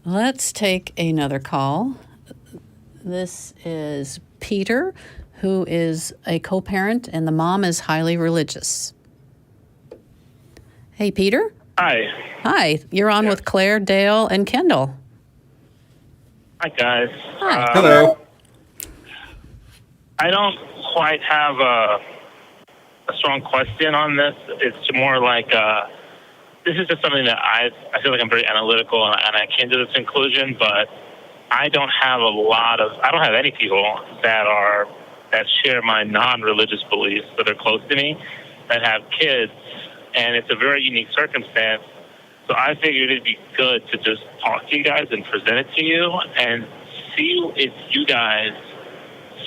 Let's take another call. This is Peter, who is a co-parent, and the mom is highly religious. Hey, Peter. Hi. Hi. You're on with Claire, Dale, and Kendall. Hi, guys. Hi. Hello. I don't quite have a strong question on this. It's more like this is just something that I feel like I'm very analytical, and I came to this conclusion, but I don't have any people that share my non-religious beliefs that are close to me that have kids, and it's a very unique circumstance. So I figured it'd be good to just talk to you guys and present it to you and see if you guys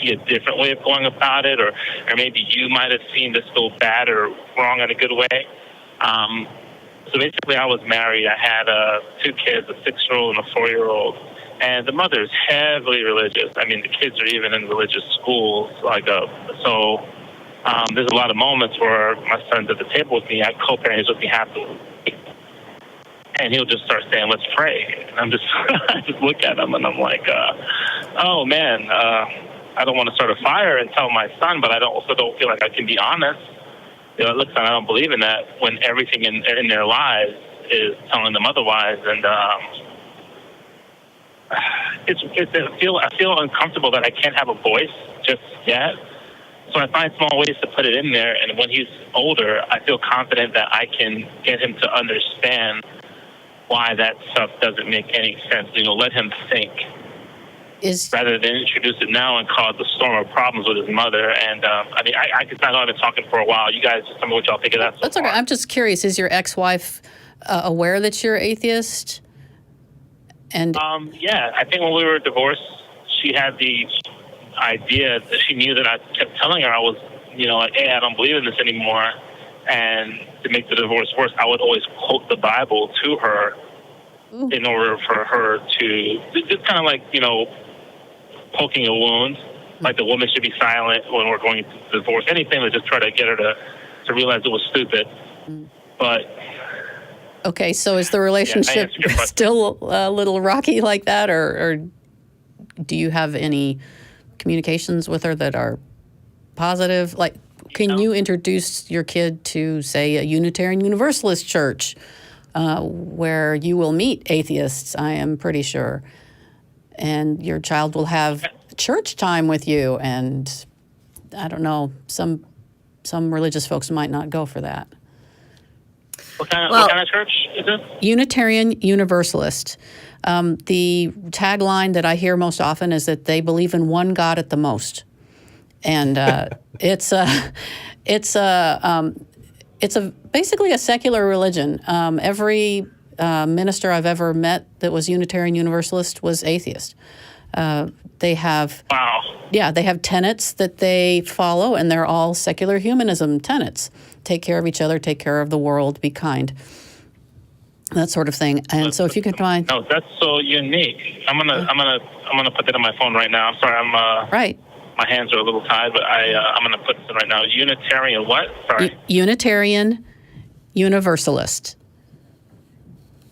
see a different way of going about it, or maybe you might have seen this go bad or wrong in a good way. So basically, I was married. I had 2 kids, a 6-year-old and a 4-year-old. And the mother is heavily religious. I mean, the kids are even in religious schools. So there's a lot of moments where my son's at the table with me. I co-parent, he's with me happily. And he'll just start saying, "Let's pray." And I just look at him and I'm like, oh man, I don't want to start a fire and tell my son, but I also don't feel like I can be honest. Listen, I don't believe in that when everything in their lives is telling them otherwise. And I feel uncomfortable that I can't have a voice just yet. So I find small ways to put it in there. And when he's older, I feel confident that I can get him to understand why that stuff doesn't make any sense. Let him think. Rather than introduce it now and cause a storm of problems with his mother. And I could not have been talking for a while. You guys just tell me what y'all think of that. That's okay. I'm just curious. Is your ex-wife aware that you're atheist? And yeah, I think when we were divorced, she had the idea that she knew that I kept telling her I was, like, hey, I don't believe in this anymore. And to make the divorce worse, I would always quote the Bible to her in order for her to just kind of like, poking a wound, like the woman should be silent when we're going to divorce, anything to just try to get her to realize it was stupid. But okay, so is the relationship still a little rocky like that, or do you have any communications with her that are positive? Like, can you introduce your kid to, say, a Unitarian Universalist church where you will meet atheists, I am pretty sure, and your child will have church time with you? And I don't know, some religious folks might not go for that. What kind of church is it? Unitarian Universalist. The tagline that I hear most often is that they believe in one God at the most, and it's basically a secular religion. Every minister I've ever met that was Unitarian Universalist was atheist. They have they have tenets that they follow, and they're all secular humanism tenets. Take care of each other, take care of the world, be kind, that sort of thing. And so if you can find that's so unique. I'm gonna put that on my phone right now. I'm sorry, right. My hands are a little tied, but I'm gonna put this in right now. Unitarian what? Sorry. Unitarian Universalist.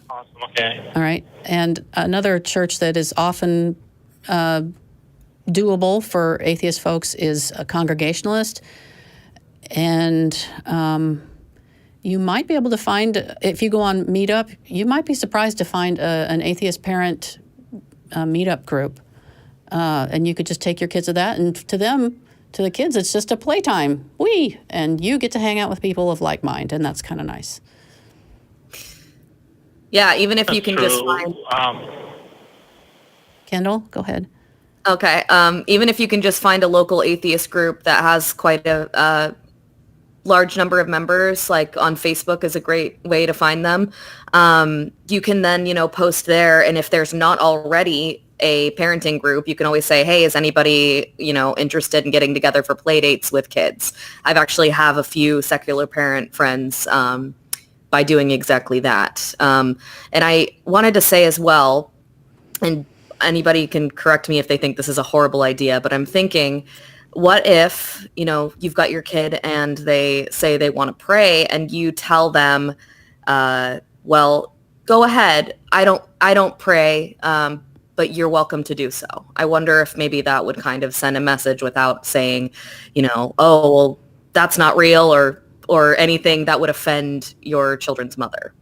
Awesome. Okay. All right. And another church that is often doable for atheist folks is a Congregationalist. And you might be able to find, if you go on Meetup, you might be surprised to find an atheist parent meetup group. And you could just take your kids to that, and to the kids, it's just a playtime. And you get to hang out with people of like mind, and that's kind of nice. Yeah, even if you can just find... Kendall, go ahead. Okay. Even if you can just find a local atheist group that has quite a large number of members, like on Facebook is a great way to find them. You can then, post there. And if there's not already a parenting group, you can always say, hey, is anybody, interested in getting together for play dates with kids? I've actually have a few secular parent friends by doing exactly that. And I wanted to say as well, and anybody can correct me if they think this is a horrible idea, but I'm thinking, what if, you've got your kid and they say they want to pray and you tell them, well, go ahead. I don't pray, but you're welcome to do so. I wonder if maybe that would kind of send a message without saying, oh, well, that's not real or anything that would offend your children's mother.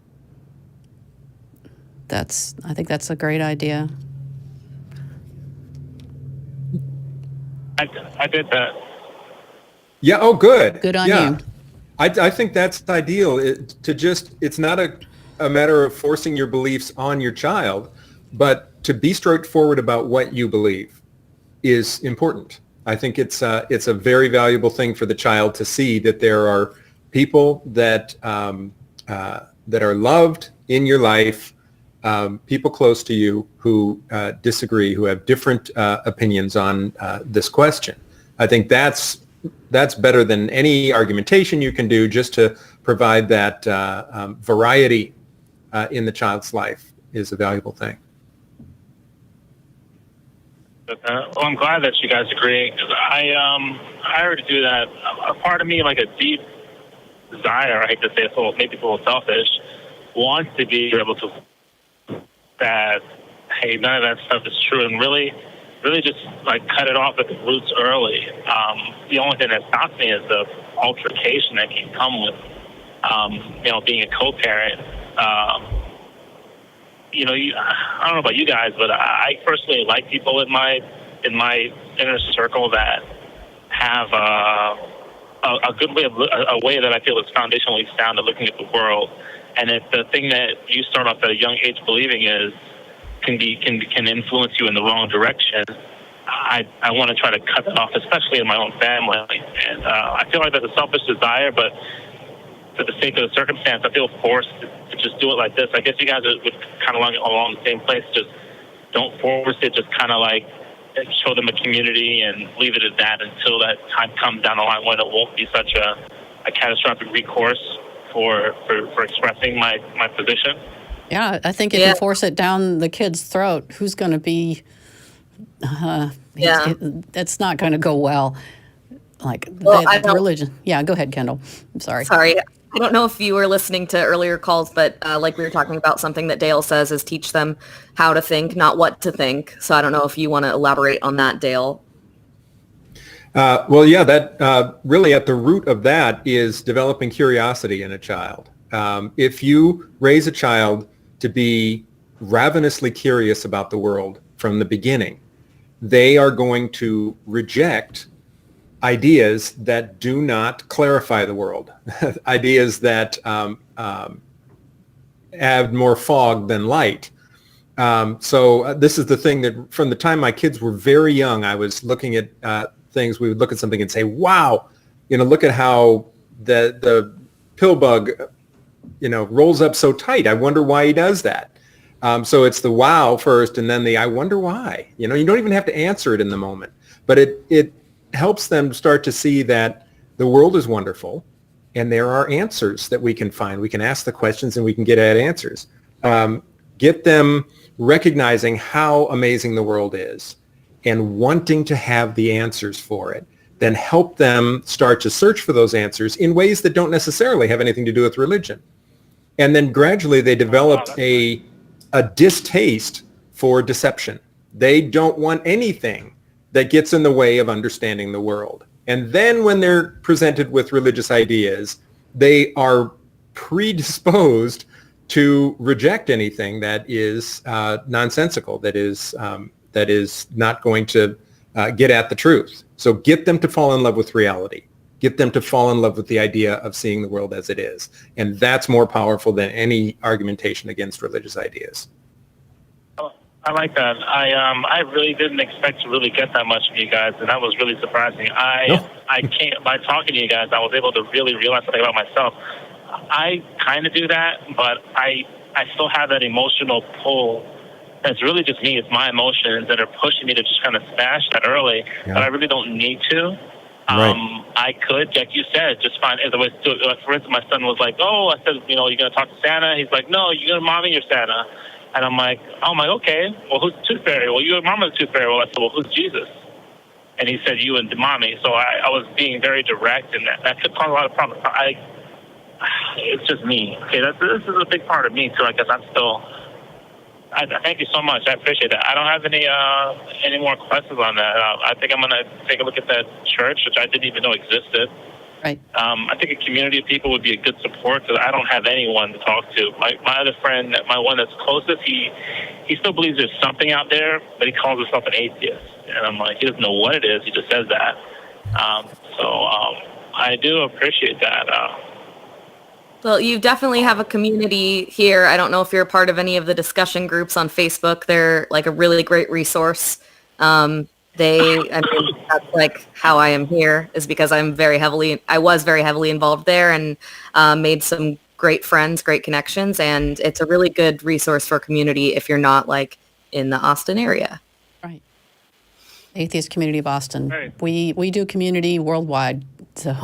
I think that's a great idea. I did that. Yeah. Oh, good. Good on yeah. you. I think that's ideal. It's not a matter of forcing your beliefs on your child, but to be straightforward about what you believe is important. I think it's a very valuable thing for the child to see that there are people that that are loved in your life, people close to you who disagree, who have different opinions on this question. I think that's better than any argumentation you can do, just to provide that variety in the child's life is a valuable thing. Well, I'm glad that you guys agree. I already do that. A part of me, like a deep desire, I hate to say it, maybe it's a little selfish, wants to be able to that, hey, none of that stuff is true, and really just like cut it off at the roots early. The only thing that stops me is the altercation that can come with, being a co-parent. I don't know about you guys, but I personally like people in my inner circle that have a good way a way that I feel is foundationally sound at looking at the world. And if the thing that you start off at a young age believing can influence you in the wrong direction, I want to try to cut that off, especially in my own family. And I feel like that's a selfish desire, but for the sake of the circumstance, I feel forced to just do it like this. I guess you guys would kind of along the same place. Just don't force it. Just kind of like show them a community and leave it at that until that time comes down the line when it won't be such a catastrophic recourse for expressing my position. Yeah, I think if you force it down the kid's throat, who's going to be? That's not going to go well. Religion. Yeah, go ahead, Kendall. I'm sorry. Sorry. I don't know if you were listening to earlier calls, but like we were talking about, something that Dale says is teach them how to think, not what to think. So I don't know if you want to elaborate on that, Dale. That really at the root of that is developing curiosity in a child. If you raise a child to be ravenously curious about the world from the beginning, they are going to reject ideas that do not clarify the world, ideas that add more fog than light. So this is the thing that from the time my kids were very young, I was looking at things. We would look at something and say, wow, look at how the pill bug, rolls up so tight. I wonder why he does that. So it's the wow first, and then the I wonder why. You don't even have to answer it in the moment, but it helps them start to see that the world is wonderful and there are answers that we can find. We can ask the questions and we can get at answers. Get them recognizing how amazing the world is and wanting to have the answers for it. Then help them start to search for those answers in ways that don't necessarily have anything to do with religion. And then gradually they develop a distaste for deception. They don't want anything that gets in the way of understanding the world. And then when they're presented with religious ideas, they are predisposed to reject anything that is nonsensical, that is not going to get at the truth. So get them to fall in love with reality. Get them to fall in love with the idea of seeing the world as it is. And that's more powerful than any argumentation against religious ideas. I like that. I really didn't expect to really get that much from you guys, and that was really surprising. I can't, by talking to you guys, I was able to really realize something about myself. I kind of do that, but I still have that emotional pull. It's really just me. It's my emotions that are pushing me to just kind of smash that early, but I really don't need to. Right. I could, like you said, just find other ways to do it. For instance, my son was like, I said, you're going to talk to Santa? He's like, no, you're going to mommy your Santa. And I'm like, okay, well, who's the tooth fairy? Well, you and mama's the tooth fairy. Well, I said, well, who's Jesus? And he said, you and mommy. So I was being very direct, and that could cause a lot of problems. it's just me. Okay, this is a big part of me too. I guess I'm still. I thank you so much. I appreciate that. I don't have any more questions on that. I think I'm gonna take a look at that church, which I didn't even know existed. Right. I think a community of people would be a good support because I don't have anyone to talk to. My other friend, my one that's closest, he still believes there's something out there, but he calls himself an atheist. And I'm like, he doesn't know what it is. He just says that. I do appreciate that. Well, you definitely have a community here. I don't know if you're a part of any of the discussion groups on Facebook. They're like a really great resource. That's like how I am here, is because I was very heavily involved there and made some great friends, great connections. And it's a really good resource for a community if you're not like in the Austin area. Right. Atheist Community of Austin. Right. We do community worldwide. So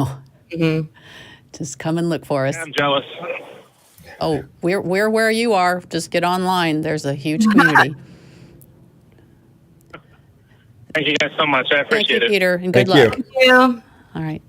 just come and look for us. I'm jealous. Oh, we're where you are. Just get online. There's a huge community. Thank you guys so much. I appreciate Thank you, it. Peter, and good Thank you. luck. Thank you. All right.